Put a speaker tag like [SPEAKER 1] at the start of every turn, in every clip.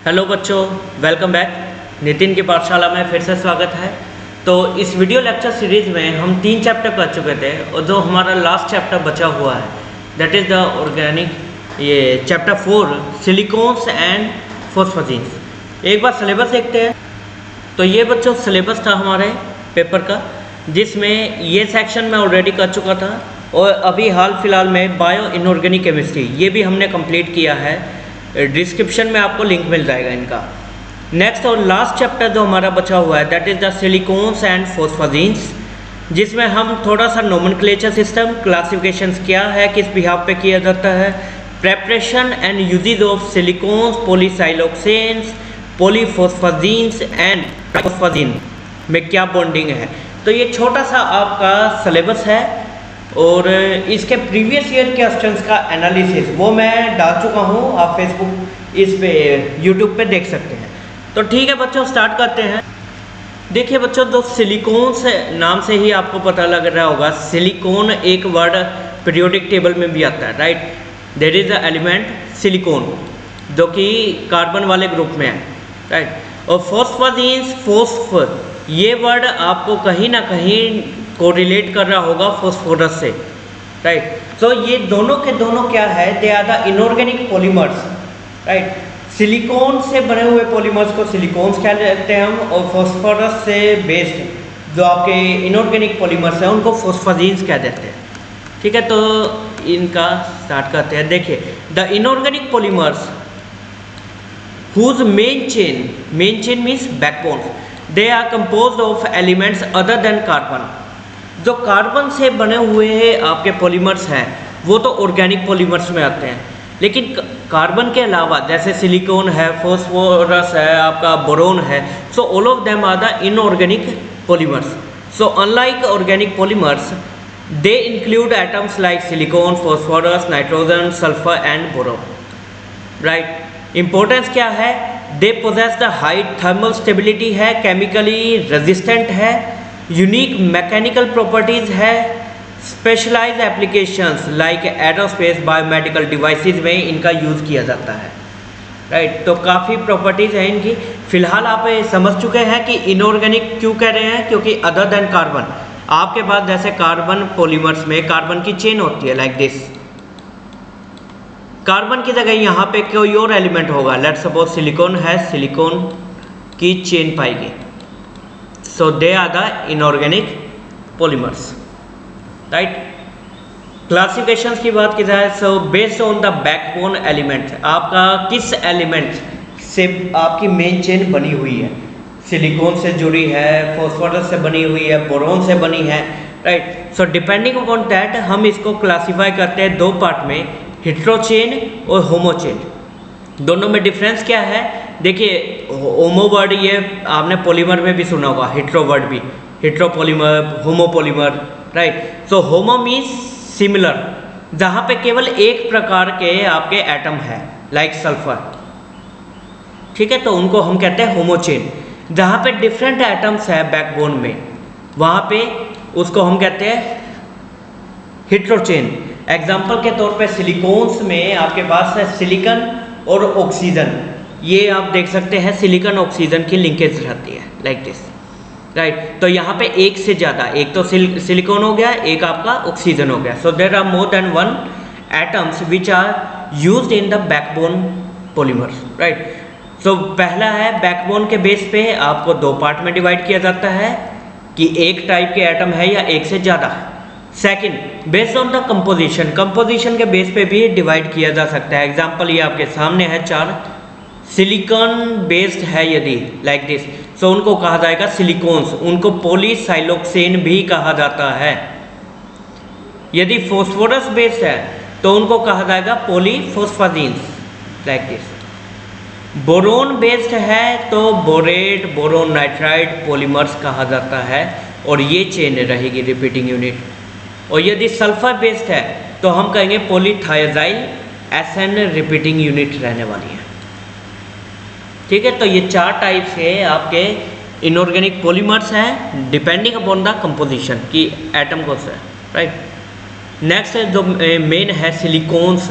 [SPEAKER 1] Hello बच्चों, welcome back. Nitin की पाठशाला में फिर से स्वागत है। तो इस वीडियो लेक्चर सीरीज़ में हम 3 चैप्टर कर चुके थे और जो हमारा लास्ट चैप्टर बचा हुआ है दैट इज़ द ऑर्गेनिक ये चैप्टर 4 सिलिकॉन्स एंड फॉस्फेजिन्स। एक बार सिलेबस देखते हैं। तो ये बच्चों सिलेबस था हमारे पेपर का, जिसमें ये सेक्शन मैं ऑलरेडी कर चुका था और अभी हाल फिलहाल में बायो इनऑर्गेनिक केमिस्ट्री ये भी हमने कंप्लीट किया है। डिस्क्रिप्शन में आपको लिंक मिल जाएगा इनका। नेक्स्ट और लास्ट चैप्टर जो हमारा बचा हुआ है that is the silicones and phosphazenes, जिसमें हम थोड़ा सा नोमेनक्लेचर सिस्टम, क्लासिफिकेशंस क्या है, किस बिहाफ पे किया जाता है, preparation and usages of silicones, polysiloxanes, polyphosphazenes and phosphazene में क्या बॉन्डिंग है। तो ये छोटा सा आपका सिलेबस है और इसके प्रीवियस ईयर के क्वेश्चंस का एनालिसिस वो मैं डाल चुका हूँ, आप फेसबुक इस पे यूट्यूब पे देख सकते हैं। तो ठीक है बच्चों, स्टार्ट करते हैं। देखिए बच्चों, जो सिलिकॉन से नाम से ही आपको पता लग रहा होगा, सिलिकॉन एक वर्ड पीरियोडिक टेबल में भी आता है, right. There is the element silicon जो कि कार्बन वाले ग्रुप में है, राइट। और फॉस्फेजिन्स, फॉस्फर ये वर्ड आपको कहीं ना कहीं कोरिलेट कर रहा होगा फॉस्फोरस से, राइट। तो ये दोनों के दोनों क्या है, they are the inorganic polymers, right. Silicon से बने हुए पॉलीमर्स को सिलिकॉन्स कह देते हैं हम, और फॉस्फोरस से बेस्ड जो आपके इनऑर्गेनिक पॉलीमर्स हैं उनको फॉस्फेजिन्स कह देते हैं, ठीक है। तो इनका स्टार्ट करते हैं। देखिए, the inorganic polymers whose main chain means backbone, they are composed of elements other than carbon। जो कार्बन से बने हुए आपके पॉलीमर्स हैं वो तो ऑर्गेनिक पॉलीमर्स में आते हैं, लेकिन कार्बन के अलावा जैसे सिलिकॉन है, फॉस्फोरस है, आपका बोरोन है, so all of them are the inorganic polymers. So unlike organic polymers they include atoms like silicon, phosphorus, nitrogen, sulphur and boron, right. Importance क्या है, they possess the high thermal stability है, chemically resistant है, unique mechanical properties है, specialised applications like aerospace, biomedical devices में इनका use किया जाता है, राइट। तो काफ़ी प्रॉपर्टीज़ हैं इनकी। फिलहाल आप समझ चुके हैं कि इनऑर्गेनिक क्यों कह रहे हैं, क्योंकि अदर देन कार्बन आपके पास जैसे कार्बन पॉलीमर्स में कार्बन की चेन होती है लाइक दिस, कार्बन की जगह यहाँ पे कोई और एलिमेंट होगा, लेट्स सपोज सिलिकॉन है, सिलिकॉन की चेन पाएगी, so they are the inorganic polymers, right. Classifications की बात की जाए, so based on the backbone element, आपका किस एलिमेंट से आपकी मेन चेन बनी हुई है, सिलिकॉन से जुड़ी है, फॉस्फोरस से बनी हुई है, बोरोन से बनी है, right. So depending upon that हम इसको क्लासीफाई करते हैं दो पार्ट में, हेटेरोचेन और होमोचेन। दोनों में डिफरेंस क्या है, देखिए होमो वर्ड ये आपने पॉलीमर में भी सुना होगा, हेटेरो वर्ड भी, हेटेरो पॉलीमर, होमो पॉलीमर, राइट। सो होमो मीन्स सिमिलर, जहाँ पे केवल एक प्रकार के आपके एटम है लाइक सल्फर, ठीक है, तो उनको हम कहते हैं होमोचेन। जहाँ पे डिफरेंट एटम्स है बैकबोन में वहाँ पे उसको हम कहते हैं हेटेरोचेन। एग्जाम्पल के तौर पे सिलिकॉन्स में आपके पास है सिलिकॉन और ऑक्सीजन, ये आप देख सकते हैं सिलिकॉन ऑक्सीजन की लिंकेज रहती है लाइक दिस, राइट। तो यहाँ पे एक से ज़्यादा, एक तो सिलिकॉन हो गया, एक आपका ऑक्सीजन हो गया, so there are more than one atoms which are used in the backbone polymers, right. So पहला है बैकबोन के बेस पे आपको दो पार्ट में डिवाइड किया जाता है कि एक टाइप के एटम है या एक से ज़्यादा है। Second, based on the composition, composition के बेस पे भी डिवाइड किया जा सकता है। एग्जाम्पल ये आपके सामने है 4, सिलिकॉन बेस्ड है यदि लाइक दिस, सो उनको कहा जाएगा सिलिकॉन्स, उनको पॉलीसाइलोक्सेन भी कहा जाता है। यदि फॉस्फोरस बेस्ड है तो उनको कहा जाएगा पॉलीफॉस्फेजिन्स लाइक दिस। बोरोन बेस्ड है तो बोरेट, बोरोन नाइट्राइड पॉलीमर्स कहा जाता है और ये चेन रहेगी रिपीटिंग यूनिट। और यदि सल्फर बेस्ड है तो हम कहेंगे पॉलीथायाजाइल SN रिपीटिंग यूनिट रहने वाली है, ठीक है। तो ये 4 टाइप से आपके इनऑर्गेनिक पॉलीमर्स हैं डिपेंडिंग अपॉन द कंपोजिशन की एटम को से, राइट। नेक्स्ट जो मेन है सिलिकॉन्स,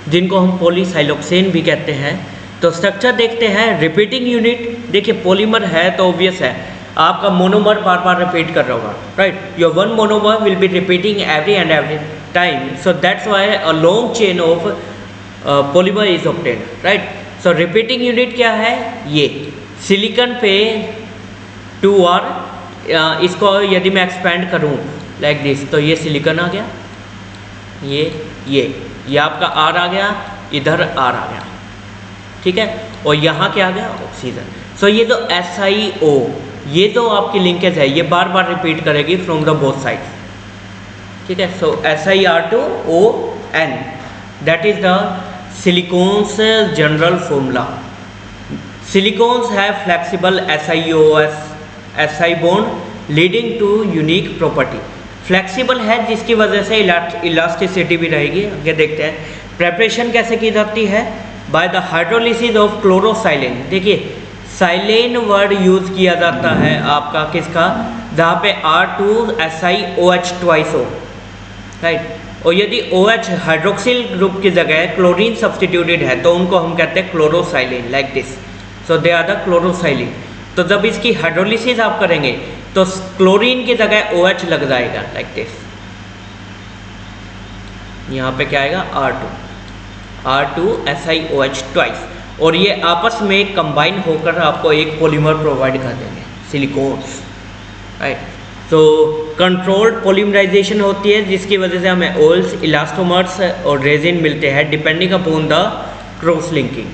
[SPEAKER 1] जिनको हम पॉलीसाइलोक्सेन भी कहते हैं, तो स्ट्रक्चर देखते हैं। रिपीटिंग यूनिट, देखिए पॉलीमर है तो ऑब्वियस है आपका मोनोमर बार बार रिपीट कर रहा होगा, right. Your one monomer will be repeating every time, so that's why a long chain of polymer is obtained, right. So repeating unit क्या है, ये सिलिकॉन पे 2R, इसको यदि मैं एक्सपेंड करूँ लाइक दिस, तो ये सिलिकॉन आ गया, ये आपका R आ गया, इधर R आ गया, ठीक है। और यहाँ क्या आ गया, ऑक्सीजन। सो ये जो SiO, ये जो आपकी लिंकेज है, ये बार बार रिपीट करेगी फ्रॉम द बोथ साइड, ठीक है। So SiR2ON, that is the silicones general formula. Silicones है flexible SiO/Si bond leading to unique property. Flexible है जिसकी वजह से इलास्टिसिटी भी रहेगी। आगे देखते हैं प्रेपरेशन कैसे की जाती है, बाय द हाइड्रोलिसिस ऑफ क्लोरोसाइलेन। देखिए साइलेन वर्ड यूज किया जाता है आपका किसका, जहाँ पे R2SiOH ट्वाइस हो, राइट। और यदि OH हाइड्रोक्सिल ग्रुप की जगह क्लोरीन सब्सटीट्यूटेड है तो उनको हम कहते हैं chlorosilane, like this. So they are the chlorosilane. तो जब इसकी हाइड्रोलिसिस आप करेंगे तो क्लोरीन की जगह OH लग जाएगा, लाइक दिस। यहाँ पे क्या आएगा, R2SiOH ट्वाइस, और ये आपस में कंबाइन होकर आपको एक पॉलीमर प्रोवाइड कर देंगे, सिलिकॉन्स, राइट। तो कंट्रोल्ड पॉलीमराइजेशन होती है जिसकी वजह से हमें ऑयल्स, इलास्टोमर्स और रेजिन मिलते हैं depending upon the cross linking.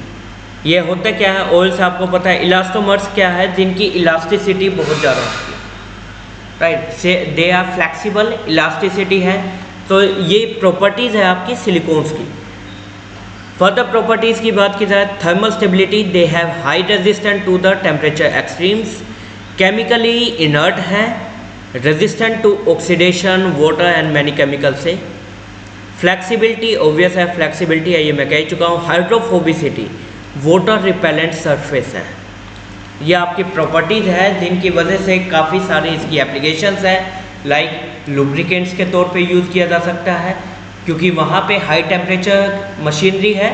[SPEAKER 1] ये होता क्या है, ऑयल्स आपको पता है, इलास्टोमर्स क्या है, जिनकी इलास्टिसिटी बहुत ज़्यादा होती है, राइट। से दे आर फ्लेक्सिबल, इलास्टिसिटी है। तो ये प्रॉपर्टीज़ है आपकी सिलिकॉन्स की। फर्दर प्रॉपर्टीज़ की बात की जाए, thermal stability, they have high resistant to the temperature extremes, chemically inert है, resistant to oxidation, water and many chemical से। फ्लेक्सिबिलिटी, ऑब्वियस है फ्लेक्सिबिलिटी है, ये मैं कह चुका हूँ। हाइड्रोफोबिसिटी, वाटर रिपेलेंट सरफेस है। ये आपकी प्रॉपर्टीज़ है जिनकी वजह से काफ़ी सारी इसकी एप्लीकेशंस है, लाइक लुब्रिकेंट्स के तौर पे यूज़ किया जा सकता है क्योंकि वहाँ पे हाई टेम्परेचर मशीनरी है,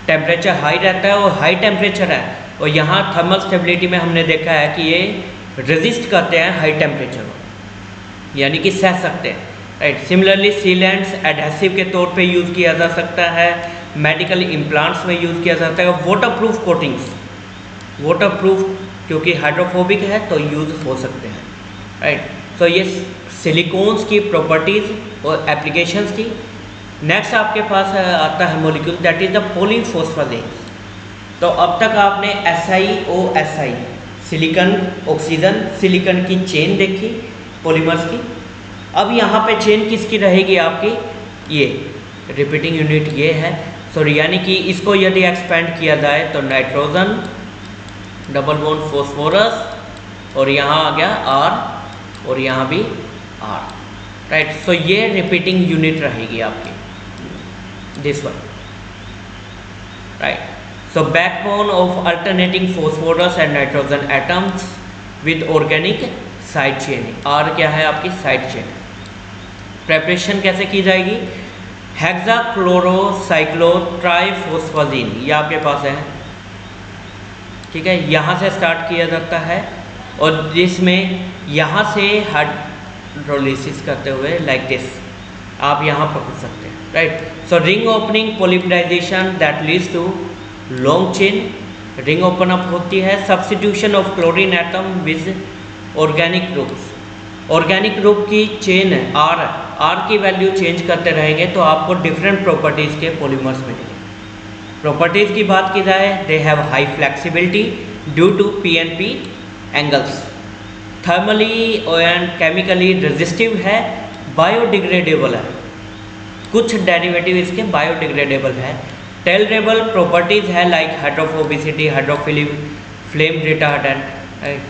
[SPEAKER 1] टेम्परेचर हाई रहता है और हाई टेम्परेचर है। और यहाँ थर्मल स्टेबिलिटी में हमने देखा है कि ये रेजिस्ट करते हैं हाई टेम्परेचर को, यानी कि सह सकते हैं, राइट। सिमिलरली सीलेंट्स एडहेसिव के तौर पे यूज़ किया जा सकता है, मेडिकल इम्प्लांट्स में यूज़ किया जाता है। वाटरप्रूफ कोटिंग्स, वाटरप्रूफ क्योंकि हाइड्रोफोबिक है तो यूज़ हो सकते हैं, राइट। तो ये सिलिकॉन्स की प्रॉपर्टीज़ और एप्लीकेशंस की। नेक्स्ट आपके पास आता है मॉलिक्यूल, दैट इज़ द पॉलीफॉस्फेजेंस। तो अब तक आपने SiO/Si, सिलिकॉन ऑक्सीजन, सिलिकॉन की चेन देखी पॉलीमर्स की। अब यहाँ पे चेन किसकी रहेगी आपकी, ये रिपीटिंग यूनिट ये है। सो यानी कि इसको यदि एक्सपेंड किया जाए तो नाइट्रोजन, डबल बॉन्ड फॉस्फोरस, और यहाँ आ गया R और यहाँ भी R, राइट। सो ये रिपीटिंग यूनिट रहेगी आपकी, this one, right. So backbone of alternating phosphorus and nitrogen atoms with organic side chain। R क्या है आपकी साइड चेन। प्रेपरेशन कैसे की जाएगी, हेक्साक्लोरोसाइक्लोट्राइफॉस्फेजीन, ये आपके पास है, ठीक है। यहाँ से स्टार्ट किया जाता है और जिसमें यहाँ से हाइड्रोलिसिस करते हुए लाइक दिस आप यहाँ पकड़ सकते हैं, right. So ring opening polymerisation that leads to long chain, ring open up होती है। Substitution of chlorine atom with organic groups, organic group की चेन R की वैल्यू चेंज करते रहेंगे तो आपको डिफरेंट प्रॉपर्टीज़ के पॉलीमर्स मिलेंगे। प्रॉपर्टीज़ की बात की जाए, they have high flexibility due to PNP angles, thermally and chemically resistive है, बायोडिग्रेडेबल है, कुछ डेरिवेटिव इसके बायोडिग्रेडेबल है। टॉलरेबल प्रॉपर्टीज़ है like hydrophobicity, hydrophilic, flame retardant, right.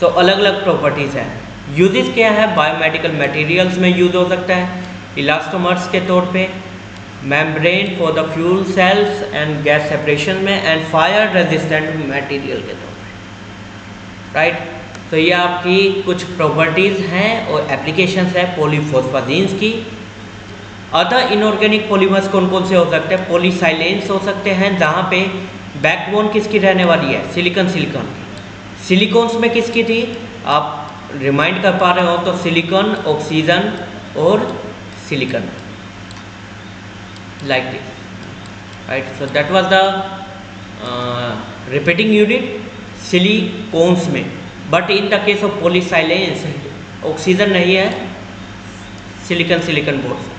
[SPEAKER 1] तो अलग अलग प्रॉपर्टीज़ है। यूजेस क्या है, बायोमेडिकल मटेरियल्स में यूज़ हो सकता है, इलास्टोमर्स के तौर पे, membrane for the fuel cells and gas separation में, एंड फायर रेजिस्टेंट मटेरियल के तौर पे, राइट। तो ये आपकी कुछ प्रॉपर्टीज़ हैं और एप्लीकेशंस है पॉलीफॉस्फेजीन्स की। अदर इनऑर्गेनिक पॉलीमर्स कौन कौन से हो सकते हैं, पॉलीसाइलेंस हो सकते हैं जहाँ पे बैकबोन किसकी रहने वाली है? सिलिकॉन सिलिकॉन्स में किसकी थी? आप रिमाइंड कर पा रहे हो तो सिलिकॉन, ऑक्सीजन और silicon, like this, right. So that was the repeating unit silicones में. But in the case of polysilanes oxygen नहीं है, silicon bond,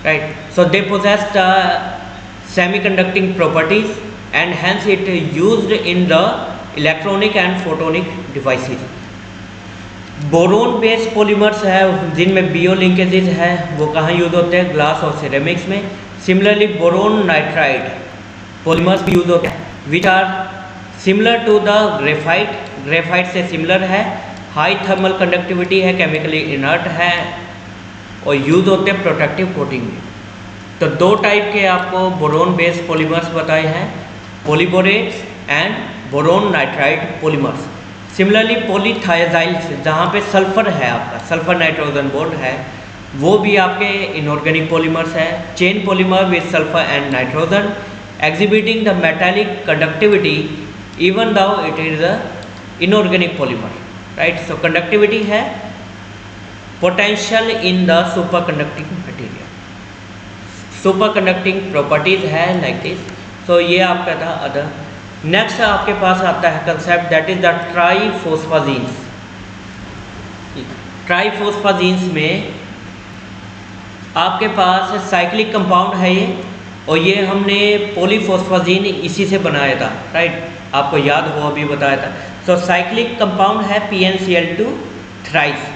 [SPEAKER 1] right. So they possess the semiconducting properties and hence it used in the electronic and photonic devices. Boron based polymers है जिनमें बियो linkages है, वो कहाँ use होते हैं? ग्लास और सिरेमिक्स में. सिमिलरली बोरोन नाइट्राइड पॉलीमर्स भी यूज होते हैं which are similar to the graphite से सिमिलर है, हाई थर्मल कंडक्टिविटी है, केमिकली इनर्ट है और यूज होते हैं प्रोटेक्टिव कोटिंग में. तो दो टाइप के आपको बोरोन बेस्ड पॉलीमर्स बताए हैं, polyborates and boron nitride polymers. Similarly polythiazyls जहाँ पे सल्फर है, आपका सल्फर नाइट्रोजन बॉन्ड है, वो भी आपके इनऑर्गेनिक पॉलीमर्स है. Chain polymer with sulphur and nitrogen exhibiting the metallic conductivity even though it is a inorganic polymer, right. So conductivity है, potential in the super conducting material, super conducting properties है, like this. तो ये आपका था other. Next आपके पास आता है concept that is the ट्राइफॉस्फाजीन्स. ट्राइफॉस्फाजीन्स में आपके पास साइक्लिक कंपाउंड है ये, और ये हमने पॉलीफॉस्फाजीन इसी से बनाया था, राइट. आपको याद हो अभी बताया था. सो साइक्लिक कंपाउंड है PnCl2 thrice.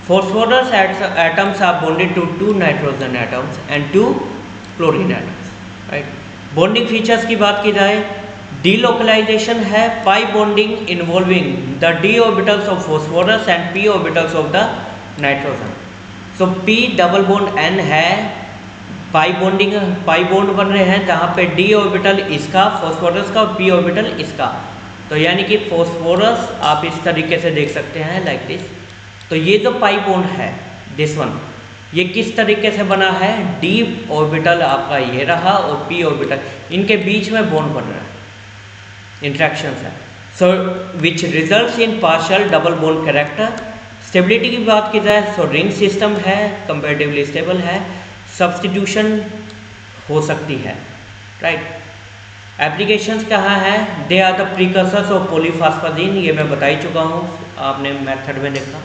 [SPEAKER 1] Phosphorus atoms are bonded to 2 nitrogen atoms and 2 chlorine atoms, right. Bonding features की बात की जाए, डीलोकलाइजेशन है, pi bonding involving the d orbitals of phosphorus and p orbitals of the nitrogen. So p double bond n है, pi bond बन रहे हैं जहाँ पे d ऑर्बिटल इसका फॉस्फोरस का और p ऑर्बिटल इसका. तो यानी कि फॉस्फोरस आप इस तरीके से देख सकते हैं, लाइक दिस. तो ये जो पाई बॉन्ड है, दिस वन, ये किस तरीके से बना है? d ऑर्बिटल आपका ये रहा और p ऑर्बिटल, इनके बीच में बॉन्ड बन रहा है, इंट्रैक्शन है. So which results in partial double bond character. Stability की बात की जाए तो रिंग सिस्टम है, कंपैरेटिवली स्टेबल है, सब्स्टिट्यूशन हो सकती है, राइट. एप्लीकेशंस कहाँ है? They are the precursors of polyphosphazene, ये मैं बता ही चुका हूँ, आपने मेथड में देखा.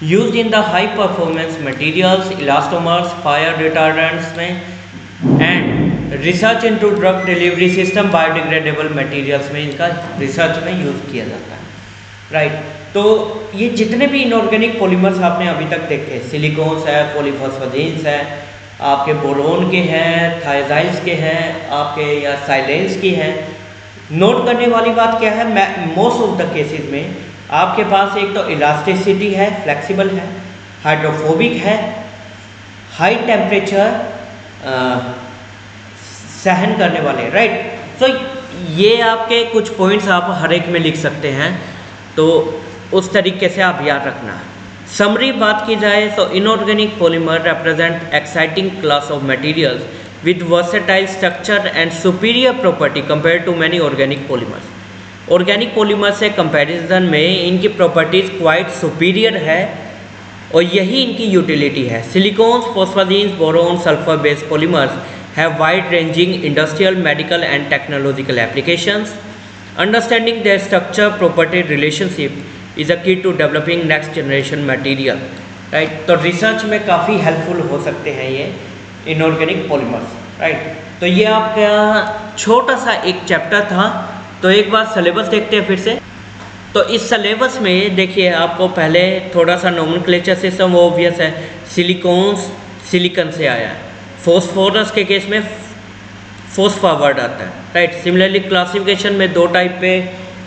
[SPEAKER 1] Use in the high performance materials, elastomers, fire retardants में, and research into drug delivery system, biodegradable materials में इनका रिसर्च में यूज किया जाता है, राइट. तो ये जितने भी इनऑर्गेनिक पॉलीमर्स आपने अभी तक देखे, सिलिकॉन्स है, पॉलीफॉस्फाजीन्स है, आपके बोरोन के हैं, थायाजाइल्स के हैं, आपके या साइलेंस की हैं. नोट करने वाली बात क्या है? मोस्ट ऑफ द केसेस में आपके पास एक तो इलास्टिसिटी है, फ्लेक्सिबल है, हाइड्रोफोबिक है, हाई टेम्परेचर सहन करने वाले, राइट. तो ये आपके कुछ पॉइंट्स आप हर एक में लिख सकते हैं, तो उस तरीके से आप याद रखना. समरी बात की जाए तो inorganic polymer represent exciting class of materials with versatile structure and superior property compare to many organic polymers. Organic polymer से कंपैरिजन में इनकी प्रॉपर्टीज़ क्वाइट सुपीरियर है और यही इनकी यूटिलिटी है. Silicones, phosphazenes, boron, sulphur based polymers have wide ranging industrial, medical and technological applications. Understanding their structure property relationship is a key to developing next generation material, right. तो research में काफ़ी helpful हो सकते हैं ये inorganic polymers, right. तो ये आपका छोटा सा एक चैप्टर था. तो एक बार सिलेबस देखते हैं फिर से. तो इस सिलेबस में देखिए, आपको पहले थोड़ा सा नोमेनक्लेचर सिस्टम वो ऑब्वियस है, सिलिकॉन्स सिलिकॉन से आया है, फॉस्फोरस के केस में फोस्फा वर्ड आता है, राइट. सिमिलरली क्लासिफिकेशन में दो टाइप पे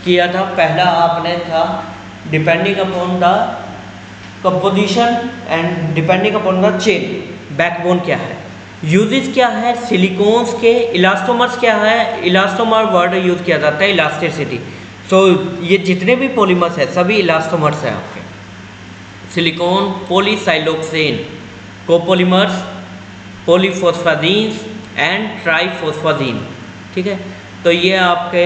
[SPEAKER 1] किया था. पहला आपने था depending upon the composition and depending upon the chain, backbone क्या है, यूजेस क्या है, सिलिकॉन्स के, इलास्टोमर्स क्या है, इलास्टोमर वर्ड यूज किया जाता है, इलास्टिसिटी. सो ये जितने भी पॉलीमर्स है सभी इलास्टोमर्स हैं आपके. सिलिकॉन, पॉलीसाइलोक्सेन, कोपोलीमर्स, पॉलीफॉस्फाजीन्स एंड ट्राइफॉस्फाजीन, ठीक है. तो ये आपके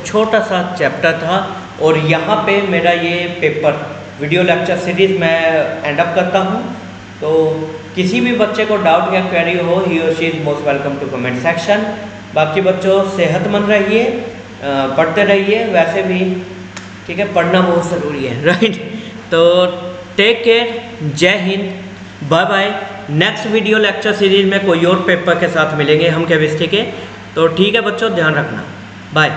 [SPEAKER 1] छोटा सा चैप्टर था और यहाँ पे मेरा ये पेपर वीडियो लेक्चर सीरीज़ मैं एंड अप करता हूँ। तो किसी भी बच्चे को डाउट या क्वेरी हो, ही और she is most welcome to comment section. बाकी बच्चों सेहतमंद रहिए, पढ़ते रहिए, वैसे भी ठीक है, पढ़ना बहुत ज़रूरी है, राइट। तो टेक केयर, जय Hind, bye bye. Next video lecture series में कोई और पेपर के साथ मिलेंगे हम केमिस्ट्री के। तो ठीक है बच्चों, ध्यान रखना, बाय।